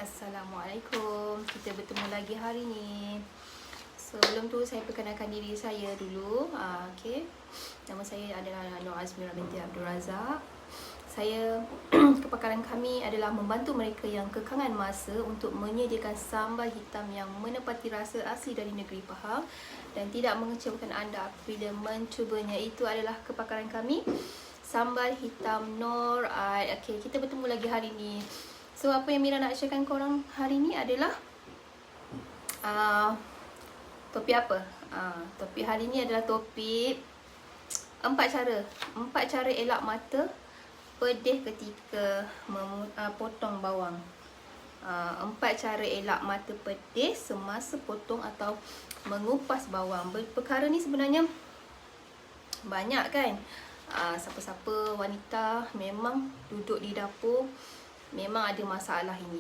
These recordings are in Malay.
Assalamualaikum. Kita bertemu lagi hari ni. Sebelum tu saya perkenalkan diri saya dulu. Okey. Nama saya adalah Nur Azmira binti Abdul Razak. Saya kepakaran kami adalah membantu mereka yang kekangan masa untuk menyediakan sambal hitam yang menepati rasa asli dari negeri Pahang dan tidak mengecewakan anda apabila mencubanya. Itu adalah kepakaran kami. Sambal hitam Nur. Okey, kita bertemu lagi hari ni. So, apa yang Mira nak sharekan korang hari ni adalah topik apa? Topik hari ni adalah topik 4 cara elak mata pedih ketika potong bawang. 4 cara elak mata pedih semasa potong atau mengupas bawang. Perkara ni sebenarnya banyak kan? Siapa-siapa wanita memang duduk di dapur memang ada masalah ini.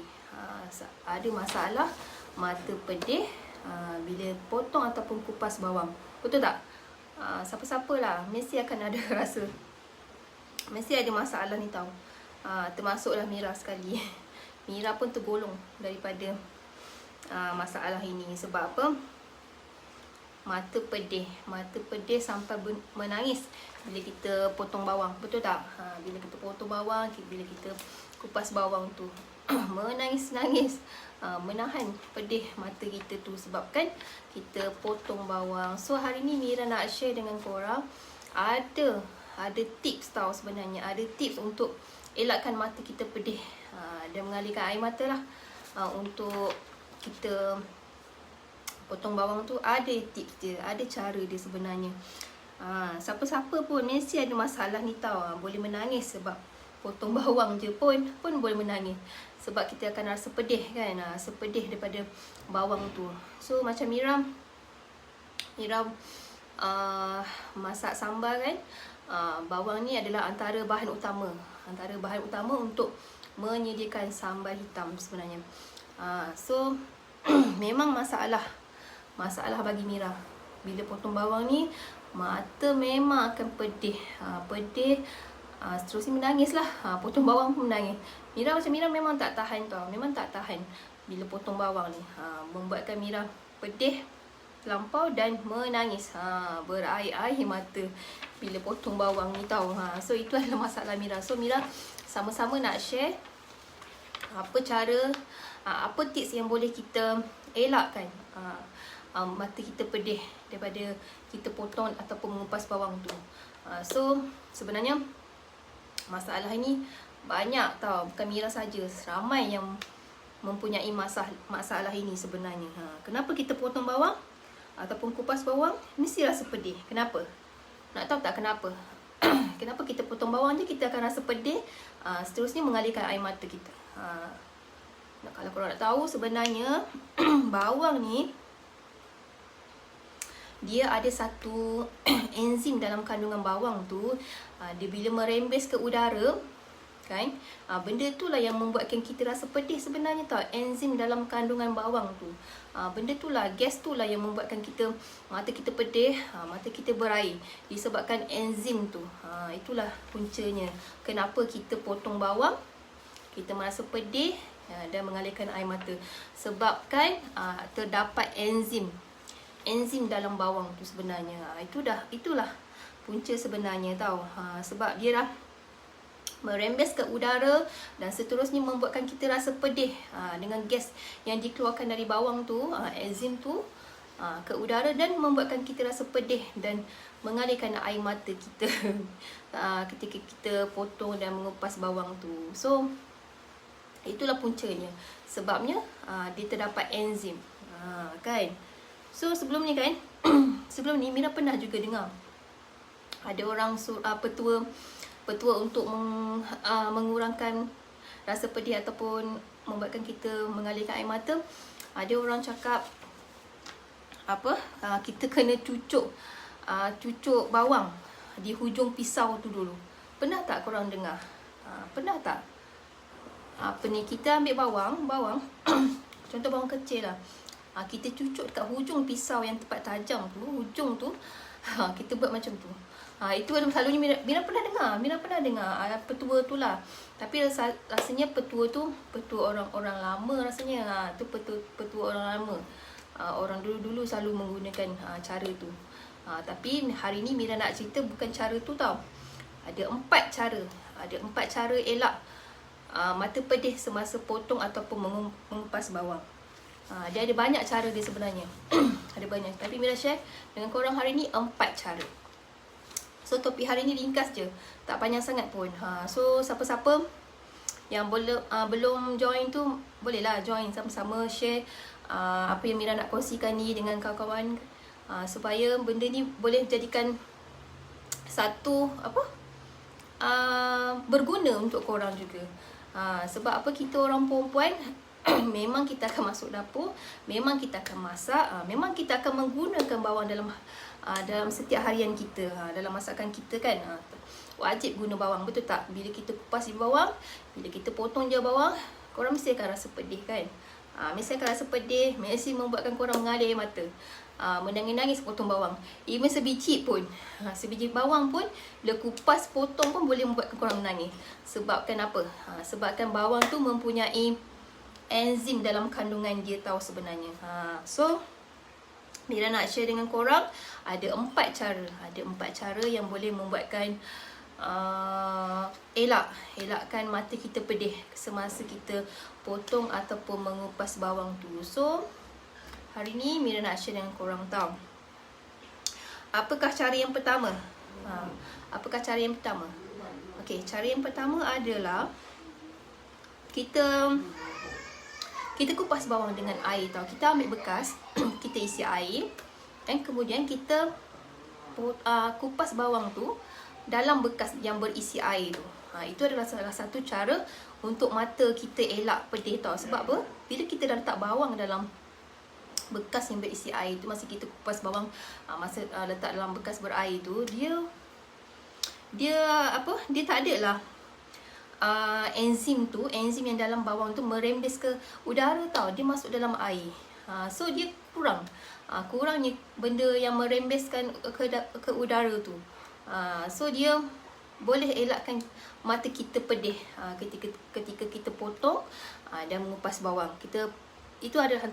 Ada masalah mata pedih bila potong ataupun kupas bawang. Betul tak? Siapa-siapa lah mesti akan ada rasa, mesti ada masalah ni tau. Termasuklah Mira sekali. Mira pun tergolong daripada masalah ini. Sebab apa? Mata pedih sampai menangis bila kita potong bawang. Betul tak? Bila kita potong bawang, bila kita kupas bawang tu menangis-nangis, menahan pedih mata kita tu sebabkan kita potong bawang. So hari ni Mira nak share dengan korang ada tips tau sebenarnya. Ada tips untuk elakkan mata kita pedih dan mengalirkan air mata lah. Untuk kita potong bawang tu ada tips dia, ada cara dia sebenarnya. Siapa-siapa pun mesti ada masalah ni tau. Boleh menangis sebab potong bawang je pun boleh menangis. Sebab kita akan rasa pedih kan, rasa pedih daripada bawang tu. So macam Mira masak sambal kan, bawang ni adalah antara bahan utama untuk menyediakan sambal hitam sebenarnya. So memang masalah bagi Mira. Bila potong bawang ni, mata memang akan pedih. Seterusnya menangis lah. Potong bawang pun menangis. Mira memang tak tahan tau. Memang tak tahan bila potong bawang ni. Membuatkan Mira pedih terlampau dan menangis. Berair-air mata bila potong bawang ni tau. So itu adalah masalah Mira. So Mira sama-sama nak share apa tips yang boleh kita elakkan mata kita pedih daripada kita potong ataupun mengupas bawang tu. So sebenarnya masalah ini banyak tau. Bukan Mira saja, ramai yang mempunyai masalah ini sebenarnya. Kenapa kita potong bawang ataupun kupas bawang mesti rasa pedih? Kenapa? Nak tahu tak kenapa? Kenapa kita potong bawang je kita akan rasa pedih, seterusnya mengalirkan air mata kita. Kalau korang nak tahu sebenarnya bawang ni dia ada satu enzim dalam kandungan bawang tu. Dia bila merembes ke udara kan, benda tu lah yang membuatkan kita rasa pedih sebenarnya tau. Enzim dalam kandungan bawang tu, benda tu lah, gas tu lah yang membuatkan mata kita pedih, mata kita berair, disebabkan enzim tu. Itulah puncanya kenapa kita potong bawang, kita merasa pedih dan mengalirkan air mata. Sebabkan terdapat enzim dalam bawang tu sebenarnya. Itulah punca sebenarnya tau. Sebab dia dah merembes ke udara dan seterusnya membuatkan kita rasa pedih dengan gas yang dikeluarkan dari bawang tu, enzim tu ke udara dan membuatkan kita rasa pedih dan mengalirkan air mata kita ketika kita potong dan mengupas bawang tu. So itulah puncanya. Sebabnya dia terdapat enzim kan. So sebelum ni kan sebelum ni Mira pernah juga dengar ada orang petua untuk mengurangkan rasa pedih ataupun membuatkan kita mengalirkan air mata. Ada orang cakap kita kena cucuk bawang di hujung pisau tu dulu. Pernah tak korang dengar? Pernah tak? Kita ambil bawang contoh bawang kecil lah, kita cucuk dekat hujung pisau yang tempat tajam tu, hujung tu, kita buat macam tu. Itu selalunya Mira pernah dengar. Mira pernah dengar petua tu lah. Tapi rasanya petua tu petua orang-orang lama rasanya. Tu petua orang lama. Orang dulu-dulu selalu menggunakan cara tu. Tapi hari ni Mira nak cerita bukan cara tu tau. Ada 4 cara. Ada 4 cara elak mata pedih semasa potong ataupun mengupas bawang. Dia ada banyak cara dia sebenarnya. Ada banyak. Tapi Mira share dengan korang hari ni 4 cara. So topik hari ni ringkas je. Tak panjang sangat pun. So siapa-siapa yang belum join tu, bolehlah join sama-sama share apa yang Mira nak kongsikan ni dengan kawan-kawan. Supaya benda ni boleh jadikan satu berguna untuk korang juga. Sebab apa, kita orang perempuan memang kita akan masuk dapur, memang kita akan masak, memang kita akan menggunakan bawang dalam setiap harian kita, dalam masakan kita kan. Wajib guna bawang, betul tak? Bila kita kupas bawang, bila kita potong je bawang, korang mesti akan rasa pedih kan. Mesti akan rasa pedih, mesti membuatkan korang mengalir air mata, menangis-nangis potong bawang. Even sebiji pun, sebiji bawang pun bila kupas potong pun boleh membuatkan korang menangis. Sebabkan apa? Sebabkan bawang tu mempunyai enzim dalam kandungan dia tahu sebenarnya. So Mira nak share dengan korang ada 4 cara. Ada 4 cara yang boleh membuatkan elakkan mata kita pedih semasa kita potong ataupun mengupas bawang tu. So hari ni Mira nak share dengan korang tahu. Apakah cara yang pertama? Apakah cara yang pertama? Okey, cara yang pertama adalah kita kupas bawang dengan air tau. Kita ambil bekas, kita isi air, dan kemudian kita kupas bawang tu dalam bekas yang berisi air tu. Itu adalah salah satu cara untuk mata kita elak pedih tau. Sebab apa? Bila kita dah letak bawang dalam bekas yang berisi air tu, masa kita kupas bawang, masa letak dalam bekas berair tu, dia tak ada lah enzim yang dalam bawang tu merembes ke udara tau. Dia masuk dalam air. So dia kurangnya benda yang merembeskan ke udara tu. So dia boleh elakkan mata kita pedih ketika kita potong dan mengupas bawang. Itu adalah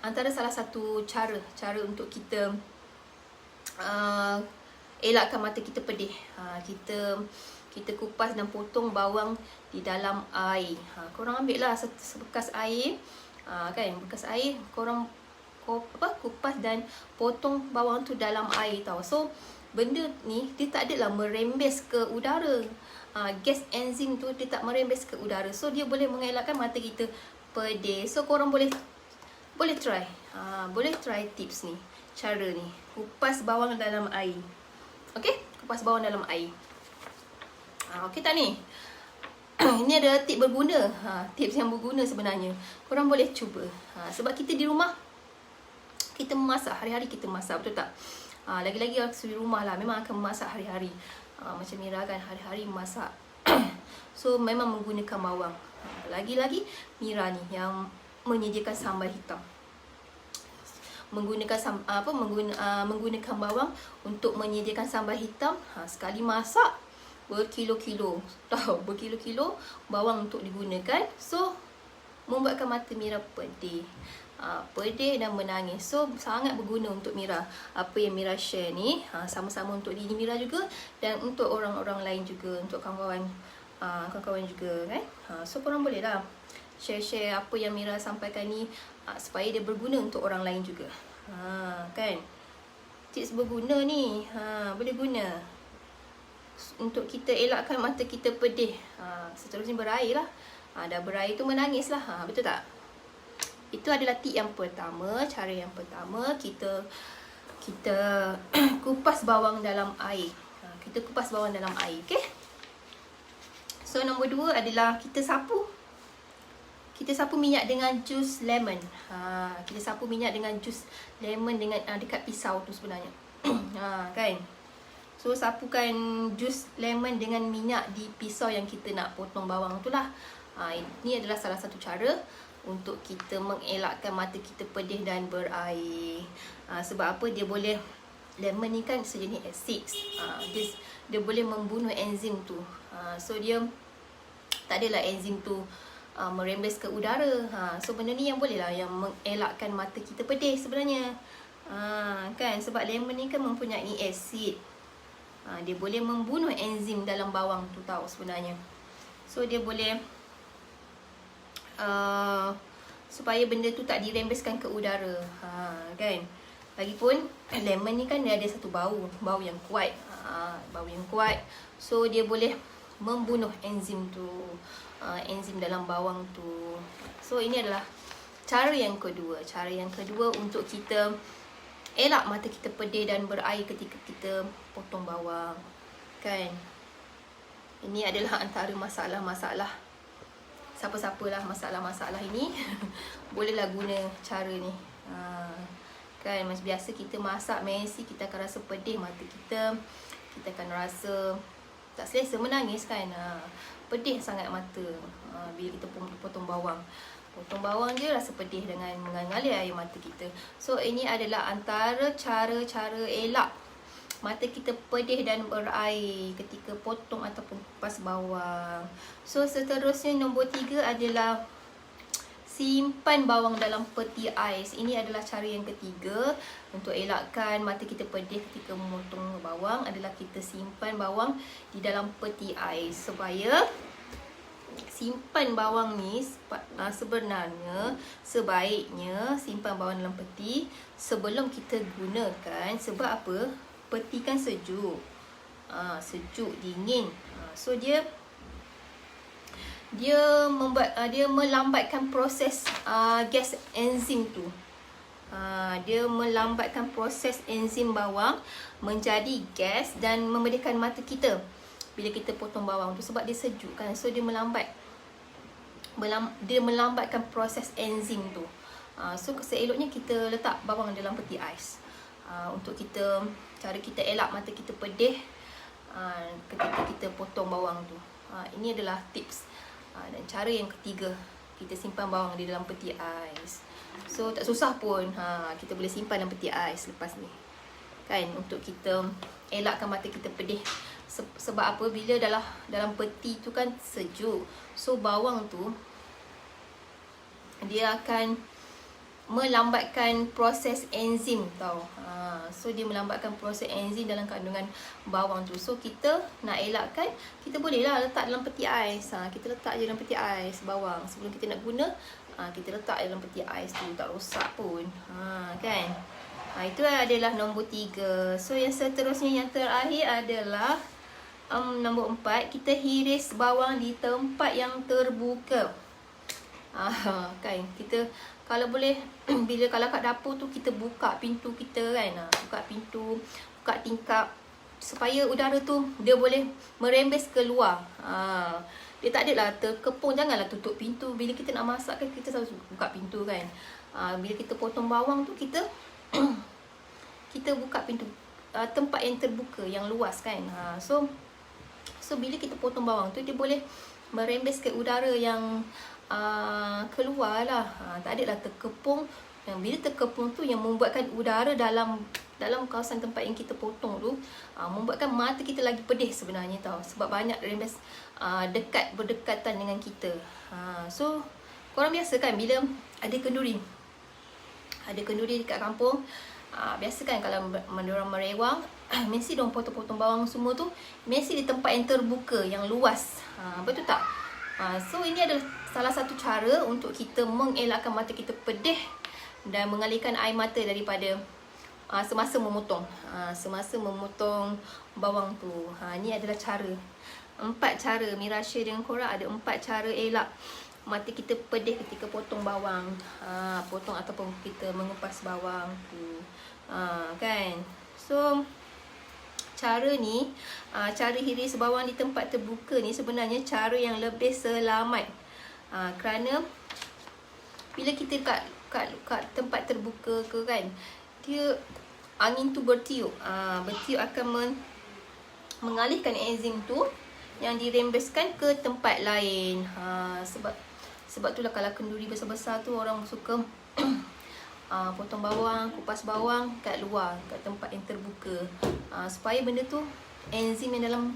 antara salah satu cara untuk kita elakkan mata kita pedih. Kita kupas dan potong bawang di dalam air. Korang ambil lah sebekas air, kan, bekas air, korang kupas dan potong bawang tu dalam air tau. So benda ni dia tak adalah merembes ke udara. Gas enzim tu dia tak merembes ke udara. So dia boleh mengelakkan mata kita pedih. So korang boleh try. Boleh try tips ni, cara ni. Kupas bawang dalam air. Okey, kupas bawang dalam air. Okey tak ni? Ini ada tip berguna. Tips yang berguna sebenarnya. Korang boleh cuba. Sebab kita di rumah, kita memasak. Hari-hari kita masak, betul tak? Lagi-lagi di rumah lah, memang akan memasak hari-hari. Macam Mira kan, hari-hari memasak. So memang menggunakan bawang. Lagi-lagi Mira ni yang menyediakan sambal hitam. Menggunakan bawang untuk menyediakan sambal hitam. Sekali masak berkilo-kilo bawang untuk digunakan. So membuatkan mata Mira pedih dan menangis. So sangat berguna untuk Mira. Apa yang Mira share ni, sama-sama untuk diri Mira juga, dan untuk orang-orang lain juga, untuk kawan-kawan juga kan. So korang boleh lah share apa yang Mira sampaikan ni, supaya dia berguna untuk orang lain juga. Kan, tips berguna ni, boleh guna untuk kita elakkan mata kita pedih. Seterusnya berair lah. Dah berair tu menangis lah. Betul tak? Itu adalah tip yang pertama. Cara yang pertama, kita kupas bawang dalam air. Kita kupas bawang dalam air. Okay? So nombor 2 adalah kita sapu minyak dengan jus lemon. Kita sapu minyak dengan jus lemon dengan dekat pisau tu sebenarnya. Kan? So sapukan jus lemon dengan minyak di pisau yang kita nak potong bawang tu lah. Ini adalah salah satu cara untuk kita mengelakkan mata kita pedih dan berair. Sebab apa? Dia boleh lemon ni kan sejenis asid. Dia boleh membunuh enzim tu. So dia tak adalah enzim tu merembes ke udara. So benda ni yang boleh lah yang mengelakkan mata kita pedih sebenarnya. Kan sebab lemon ni kan mempunyai asid. Dia boleh membunuh enzim dalam bawang tu tahu sebenarnya. So dia boleh supaya benda tu tak dirembeskan ke udara. Kan. Lagipun lemon ni kan dia ada satu bau yang kuat. Bau yang kuat. So dia boleh membunuh enzim tu, enzim dalam bawang tu. So ini adalah cara yang kedua. Cara yang kedua untuk kita elak mata kita pedih dan berair ketika kita potong bawang. Kan. Ini adalah antara masalah-masalah. Siapa-siapalah masalah-masalah ini bolehlah guna cara ni. Kan macam biasa kita masak messy, kita akan rasa pedih mata kita. Kita akan rasa tak selesa, menangis kan. Pedih sangat mata bila kita potong bawang. Potong bawang je rasa pedih dengan mengalir air mata kita. So ini adalah antara cara-cara elak mata kita pedih dan berair ketika potong ataupun kupas bawang. So seterusnya nombor 3 adalah simpan bawang dalam peti ais. Ini adalah cara yang ketiga untuk elakkan mata kita pedih ketika memotong bawang, adalah kita simpan bawang di dalam peti ais. Supaya simpan bawang ni sebenarnya sebaiknya simpan bawang dalam peti sebelum kita gunakan. Sebab apa? Peti kan sejuk. Sejuk, dingin. So dia melambatkan proses gas enzim tu. Dia melambatkan proses enzim bawang menjadi gas dan memedihkan mata kita bila kita potong bawang tu sebab dia sejuk kan. So dia melambatkan proses enzim tu. So seeloknya kita letak bawang dalam peti ais. Untuk cara kita elak mata kita pedih ketika kita potong bawang tu. Ini adalah tips. Dan cara yang ketiga, kita simpan bawang di dalam peti ais. So tak susah pun, kita boleh simpan dalam peti ais lepas ni. Kan, untuk kita elakkan mata kita pedih. Sebab apa? Bila dalam peti tu kan sejuk. So bawang tu dia akan melambatkan proses enzim tau. So dia melambatkan proses enzim dalam kandungan bawang tu. So kita nak elakkan, kita bolehlah letak dalam peti ais. Kita letak je dalam peti ais bawang. Sebelum kita nak guna, kita letak dalam peti ais tu, tak rosak pun. Kan. Itu adalah nombor 3. So yang seterusnya, yang terakhir adalah nombor 4, kita hiris bawang di tempat yang terbuka. Kan, kita kalau boleh kalau kat dapur tu kita buka pintu kita kan, buka pintu, buka tingkap supaya udara tu dia boleh merembes keluar. Dia tak adalah terkepung. Janganlah tutup pintu bila kita nak masak kan, kita selalu buka pintu kan. Bila kita potong bawang tu kita kita buka pintu tempat yang terbuka, yang luas kan. So bila kita potong bawang tu dia boleh merembes ke udara yang keluar lah. Tak adalah terkepung. Yang bila terkepung tu yang membuatkan udara dalam kawasan tempat yang kita potong tu membuatkan mata kita lagi pedih sebenarnya tau. Sebab banyak rembes berdekatan dengan kita. So korang biasa kan bila ada kenduri dekat kampung, biasa kan kalau mereka merewang mesti diorang potong-potong bawang semua tu mesti di tempat yang terbuka, yang luas. Betul tak? So ini adalah salah satu cara untuk kita mengelakkan mata kita pedih dan mengalihkan air mata daripada semasa memotong. Semasa memotong bawang tu. Ini adalah cara. 4 cara. Mira share dengan korang ada 4 cara elak mata kita pedih ketika potong bawang. Potong ataupun kita mengupas bawang tu. Kan? So cara ni, cara hiris bawang di tempat terbuka ni sebenarnya cara yang lebih selamat. Kerana bila kita kat tempat terbuka ke kan, dia angin tu bertiup. Bertiup akan mengalihkan enzim tu yang dirembeskan ke tempat lain. Sebab itulah kalau kenduri besar-besar tu orang suka potong bawang, kupas bawang kat luar, kat tempat yang terbuka, supaya benda tu, enzim yang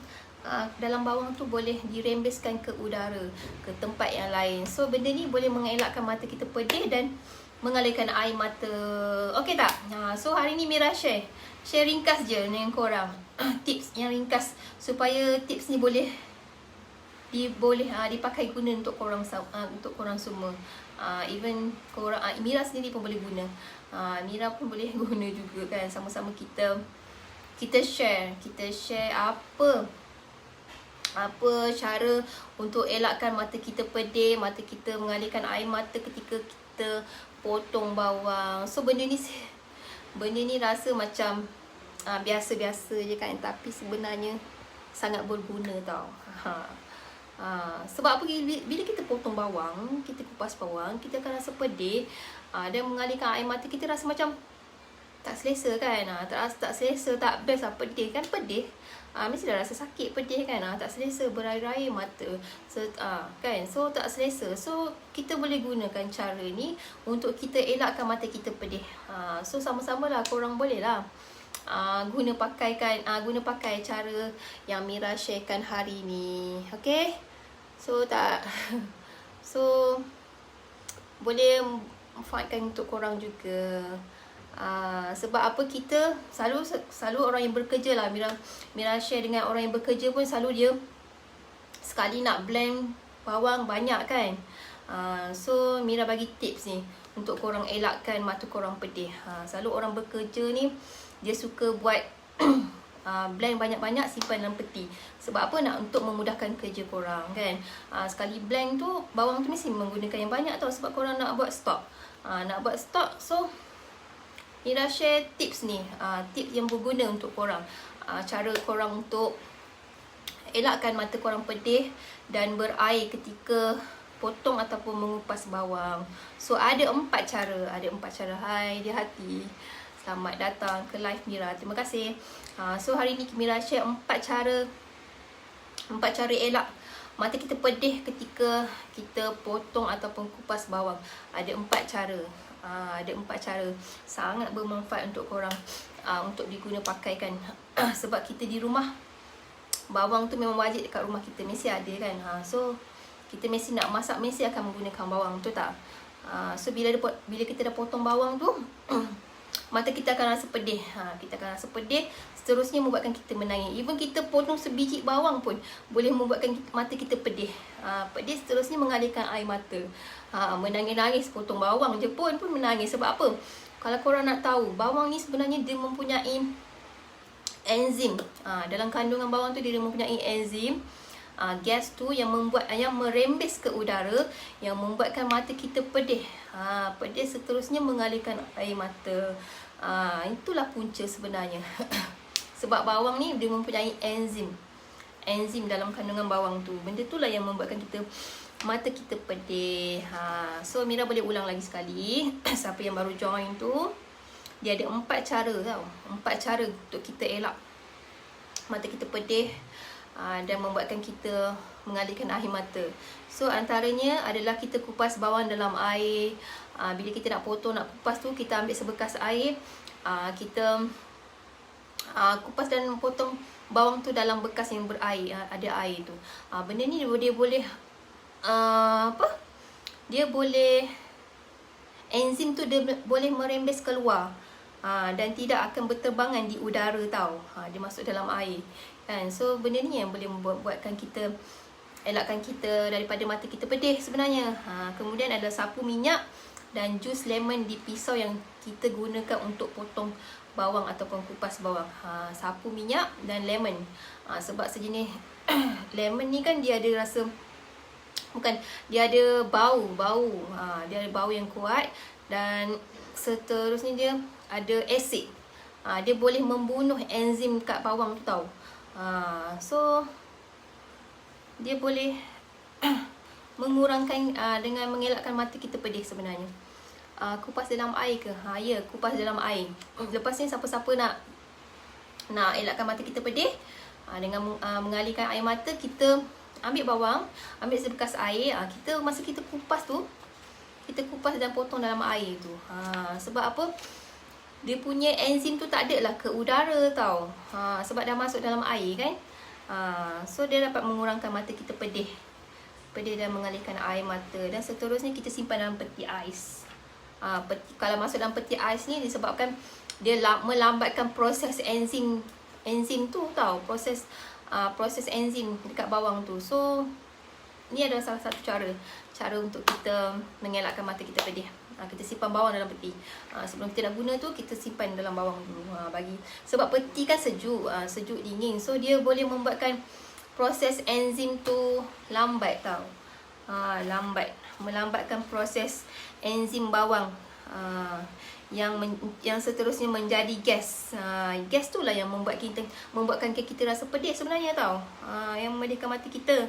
dalam bawang tu boleh dirembeskan ke udara, ke tempat yang lain. So benda ni boleh mengelakkan mata kita pedih dan mengalirkan air mata. Okey tak? So hari ni Mira share ringkas je dengan korang tips yang ringkas, supaya tips ni boleh dipakai guna untuk korang semua. Even korang, Mira sendiri pun boleh guna. Mira pun boleh guna juga kan. Sama-sama kita share apa cara untuk elakkan mata kita pedih, mata kita mengalirkan air mata ketika kita potong bawang. So benda ni rasa macam biasa-biasa je kan, tapi sebenarnya sangat berguna tau. Sebab apa? Bila kita potong bawang, kita kupas bawang, kita akan rasa pedih, dan mengalirkan air mata kita rasa macam tak selesa kan. Tak selesa, tak best lah. Pedih kan, pedih mesti dah rasa sakit, pedih kan, tak selesa, berair-air mata, kan. So tak selesa. So kita boleh gunakan cara ni untuk kita elakkan mata kita pedih. So sama-sama lah, korang boleh lah guna pakai cara yang Mira sharekan hari ni. Okay, so boleh manfaatkan untuk korang juga. Sebab apa, kita selalu orang yang bekerja lah, Mira share dengan orang yang bekerja pun selalu dia sekali nak blend bawang banyak kan. So Mira bagi tips ni untuk korang elakkan mata korang pedih. Selalu orang bekerja ni dia suka buat blend banyak-banyak, simpan dalam peti. Sebab apa? Untuk memudahkan kerja korang kan. Sekali blend tu, bawang tu mesti menggunakan yang banyak tau, sebab korang nak buat stok. So Mira share tips ni, tips yang berguna untuk korang. Cara korang untuk elakkan mata korang pedih dan berair ketika potong ataupun mengupas bawang. So ada 4 cara. Hai dia hati, selamat datang ke live Mira. Terima kasih. So hari ni Mira share 4 cara elak mata kita pedih ketika kita potong ataupun kupas bawang. Ada 4 cara. Sangat bermanfaat untuk korang untuk diguna pakaikan. Sebab kita di rumah, bawang tu memang wajib dekat rumah kita, mesti ada kan. So kita mesti nak masak, mesti akan menggunakan bawang, betul tak? So bila kita dah potong bawang tu mata kita akan rasa pedih. Seterusnya membuatkan kita menangis. Even kita potong sebiji bawang pun boleh membuatkan mata kita pedih. Seterusnya mengalirkan air mata. Menangis-nangis, potong bawang je pun menangis. Sebab apa? Kalau korang nak tahu, bawang ni sebenarnya dia mempunyai enzim. Dalam kandungan bawang tu dia mempunyai enzim. Gas tu yang merembes ke udara, yang membuatkan mata kita pedih. Pedih, seterusnya mengalirkan air mata. Itulah punca sebenarnya. Sebab bawang ni dia mempunyai enzim dalam kandungan bawang tu. Benda tu lah yang membuatkan mata kita pedih. So Mira boleh ulang lagi sekali. Siapa yang baru join tu, dia ada 4 cara tau. 4 cara untuk kita elak mata kita pedih dan membuatkan kita mengalirkan air mata. So antaranya adalah kita kupas bawang dalam air. Bila kita nak potong, nak kupas tu, kita ambil sebekas air, kita kupas dan potong bawang tu dalam bekas yang berair, ada air tu. Benda ni dia boleh dia boleh, enzim tu dia boleh merembes keluar dan tidak akan berterbangan di udara tau. Dia masuk dalam air kan. So benda ni yang boleh membuatkan kita, elakkan kita daripada mata kita pedih sebenarnya. Kemudian ada sapu minyak dan jus lemon di pisau yang kita gunakan untuk potong bawang ataupun kupas bawang. Sapu minyak dan lemon. Sebab sejenis lemon ni kan dia ada rasa, dia ada bau. Dia ada bau yang kuat, dan seterusnya dia ada asid. Dia boleh membunuh enzim kat bawang tu tau. So dia boleh mengurangkan dengan mengelakkan mata kita pedih sebenarnya. Kupas dalam air ke? Ya, kupas dalam air. Lepas ni siapa-siapa nak elakkan mata kita pedih dengan mengalirkan air mata, kita ambil bawang, ambil sebekas air. Masa kita kupas tu, kita kupas dan potong dalam air tu. Sebab apa? Dia punya enzim tu tak ada lah ke udara tau. Sebab dah masuk dalam air kan. So dia dapat mengurangkan mata kita pedih dan mengalihkan air mata. Dan seterusnya kita simpan dalam peti ais. Kalau masuk dalam peti ais ni disebabkan dia melambatkan proses enzim tu tau. Proses enzim dekat bawang tu. So ni adalah salah satu cara untuk kita mengelakkan mata kita pedih. Kita simpan bawang dalam peti. Sebelum kita nak guna tu, kita simpan dalam bawang dulu. Sebab peti kan sejuk dingin. So dia boleh membuatkan proses enzim tu lambat tau. Melambatkan proses enzim bawang. Yang seterusnya menjadi gas. Gas tu lah yang membuatkan kita rasa pedih sebenarnya tau. Yang memedihkan mata kita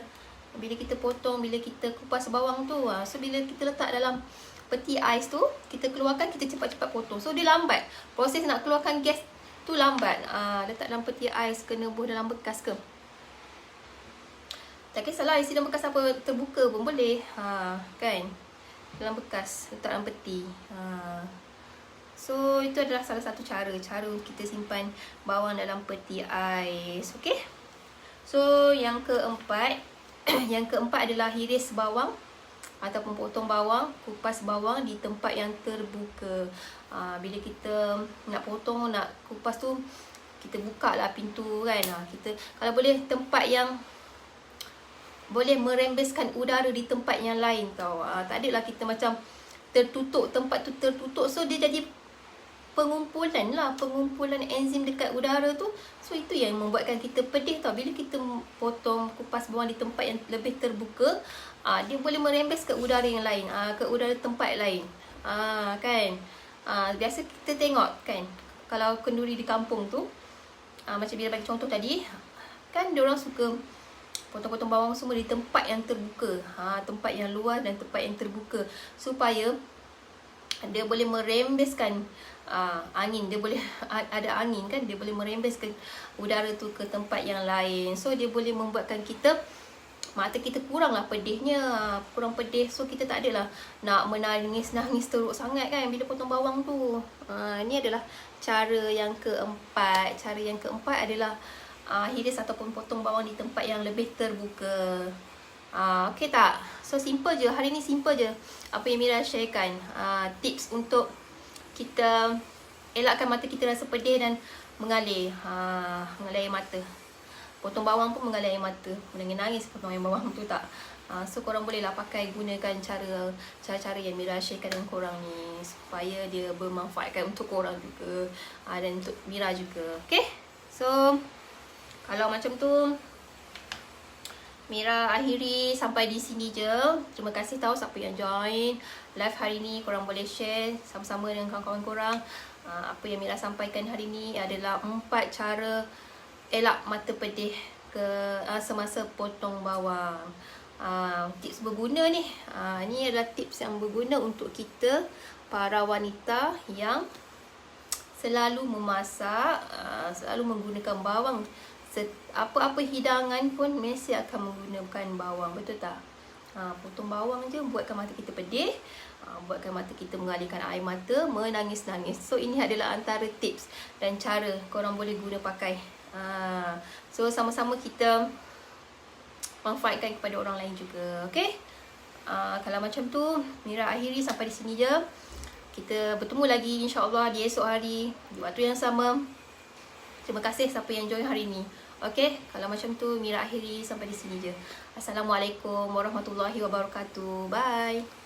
bila kita potong, bila kita kupas bawang tu. So bila kita letak dalam peti ais tu, kita keluarkan, kita cepat-cepat potong. So dia lambat. Proses nak keluarkan gas tu lambat. Letak dalam peti ais, kena buh dalam bekas ke, tak kisahlah isi dalam bekas apa, terbuka pun boleh. Kan, dalam bekas, letak dalam peti. So itu adalah salah satu cara kita simpan bawang dalam peti ais. Okay. So yang keempat adalah hiris bawang ataupun potong bawang, kupas bawang di tempat yang terbuka. Bila kita nak potong, nak kupas tu, kita buka lah pintu kan. Kita kalau boleh tempat yang boleh merembeskan udara di tempat yang lain tau. Tak adalah kita macam tertutup, tempat tu tertutup. So dia jadi pengumpulan enzim dekat udara tu. So itu yang membuatkan kita pedih tau. Bila kita potong, kupas bawang di tempat yang lebih terbuka, dia boleh merembes ke udara yang lain, ke udara tempat lain. Kan, biasa kita tengok kan, kalau kenduri di kampung tu, macam bila bagi contoh tadi kan, diorang suka potong-potong bawang semua di tempat yang terbuka, tempat yang luas dan tempat yang terbuka, supaya dia boleh merembeskan angin. Dia boleh ada angin kan, dia boleh merembeskan udara tu ke tempat yang lain. So dia boleh membuatkan mata kita kuranglah pedihnya, kurang pedih. So kita tak adalah nak menangis teruk sangat kan bila potong bawang tu. Ini adalah cara yang keempat. Cara yang keempat adalah hiris ataupun potong bawang di tempat yang lebih terbuka. Okay tak? So simple je, hari ni simple je apa yang Mira sharekan. Tips untuk kita elakkan mata kita rasa pedih dan mengalir air mata. Potong bawang pun mengalir air mata. Menangis potong air bawang tu tak. So korang bolehlah gunakan cara-cara yang Mira sharekan dengan korang ni, supaya dia bermanfaatkan untuk korang juga, dan untuk Mira juga. Okay. So kalau macam tu, Mira akhiri sampai di sini je. Terima kasih tahu siapa yang join live hari ni. Korang boleh share sama-sama dengan kawan-kawan korang. Apa yang Mira sampaikan hari ni adalah 4 cara elak mata pedih semasa potong bawang. Tips berguna ni. Ni adalah tips yang berguna untuk kita para wanita yang selalu memasak, selalu menggunakan bawang. Apa-apa hidangan pun mesti akan menggunakan bawang, betul tak? Potong bawang je buatkan mata kita pedih, buatkan mata kita mengalihkan air mata, menangis-nangis. So ini adalah antara tips dan cara korang boleh guna pakai. So sama-sama kita manfaatkan kepada orang lain juga. Okay. Kalau macam tu, Mira akhiri sampai di sini je. Kita bertemu lagi insya-Allah di esok hari di waktu yang sama. Terima kasih siapa yang join hari ni. Okay, kalau macam tu Mira akhiri sampai di sini je. Assalamualaikum warahmatullahi wabarakatuh. Bye.